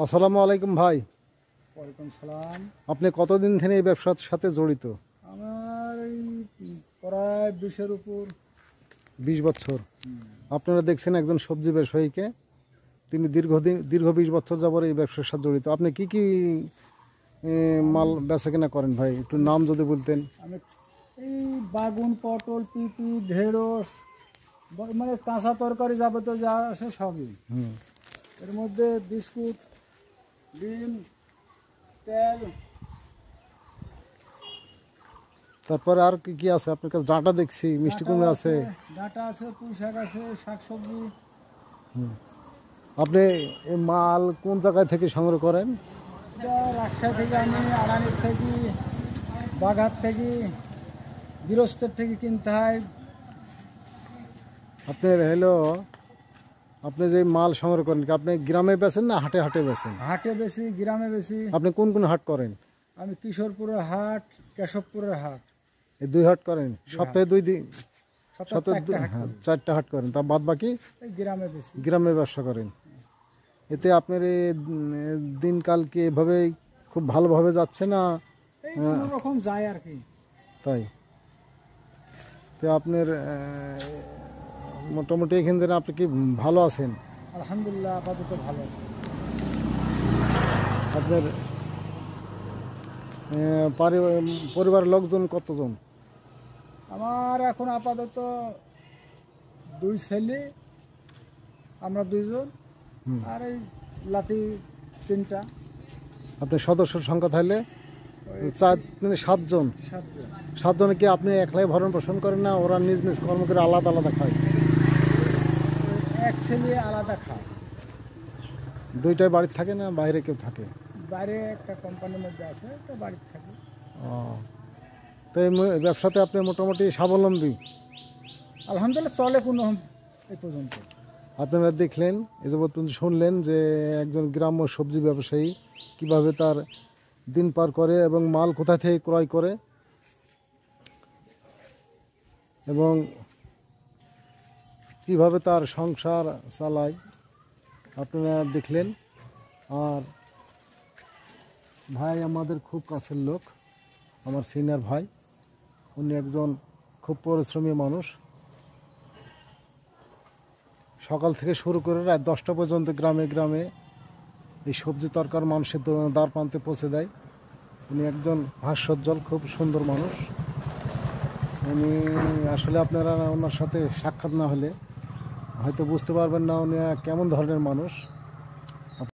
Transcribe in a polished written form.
আসসালামু আলাইকুম ভাই। ওয়ালাইকুম সালাম। আপনি কতদিন থেকে এই ব্যবসার সাথে জড়িত? আমার এই প্রায় 20-এর উপর। 20 বছর। আপনারা দেখছেন একজন সবজি ব্যবসায়ীকে, তিনি দীর্ঘ 20 বছর যাবত এই ব্যবসার সাথে জড়িত। আপনি কি কি মাল বেচা কেনা করেন ভাই, একটু নাম যদি বলতেন। আমি এই বাগুন, পটল, পিপি, ঢেঁড়স, মানে কাঁচা তরকারি যাবতীয় যা আছে সবই। এর মধ্যে বিস্কুট, ডিম, তেল। তারপরে আর কি কি আছে আপনার কাছে? ডাঁটা দেখছি, মিষ্টি কুমড়া আছে, ডাঁটা আছে, পুঁই শাক আছে, শাকসবজি। আপনি এই মাল কোন জায়গায় থেকে সংগ্রহ করেন? এটা রাজশাহী থেকে, আমি আড়ানির থেকে, বাঘার থেকে, গৃহস্থের থেকে কিনতে হয়। আপনার হলো আপনি যে মাল সংগ্রহ করেন, কি আপনি গ্রামে বেচেন না হাটে হাটে বেচেন? হাটে বেশি, গ্রামে বেশি। আপনি কোন কোন হাট করেন? আমি কিশোরপুরের হাট, কেশবপুরের হাট, এই 2 হাট করেন সপ্তাহে? 2 দিন সপ্তাহে 4টা হাট করেন, তা বাদ বাকি গ্রামে বেশি। গ্রামে ব্যবসা করেন। এতে আপনার এই দিনকাল কি এভাবে খুব ভালোভাবে যাচ্ছে না? এই কোনো রকম যায় আর কি। তাই তো আপনার মোটামুটি এখান থেকে আপনি কি ভালো আছেন? আলহামদুলিল্লাহ, আপাতত ভালো আছে। আপনার পরিবারের লোকজন কতজন? আমার এখন আপাতত 2 ছেলে, আমরা 2 জন, আর এই লাতি 3টা। আপনার সদস্যর সংখ্যা তাহলে 7 জন। 7 জনে কি আপনি একলাই ভরণ পোষণ করেন না ওরা নিজ নিজ কর্ম করে আলাদা আলাদা খায়? এক ছেলে আলাদা খায়। 2টাই বাড়িতে থাকে না বাইরে কেউ থাকে? বাইরে একটা কোম্পানির মধ্যে আছে, একটা বাড়িতে থাকে। ও, তো এই ব্যবসাতে আপনি মোটামুটি স্বাবলম্বী? আলহামদুলিল্লাহ, চলে কোনো এই পর্যন্ত। আপনারা দেখলেন, এই যাবৎ শুনলেন যে একজন গ্রাম্য সবজি ব্যবসায়ী কিভাবে তার দিন পার করে এবং মাল কোথা থেকে ক্রয় করে এবং কিভাবে তার সংসার চালায়, আপনারা দেখলেন। আর ভাই আমাদের খুব কাছের লোক, আমার সিনিয়র ভাই, উনি একজন খুব পরিশ্রমী মানুষ। সকাল থেকে শুরু করে রাত 10টা পর্যন্ত গ্রামে গ্রামে এই সবজি তরকার মানুষের দ্বার প্রান্তে পৌঁছে দেয়। উনি একজন হাস্যোজ্জ্বল, খুব সুন্দর মানুষ। উনি আসলে আপনারা ওনার সাথে সাক্ষাৎ না হলে হয়তো বুঝতে পারবেন না উনি কেমন ধরনের মানুষ।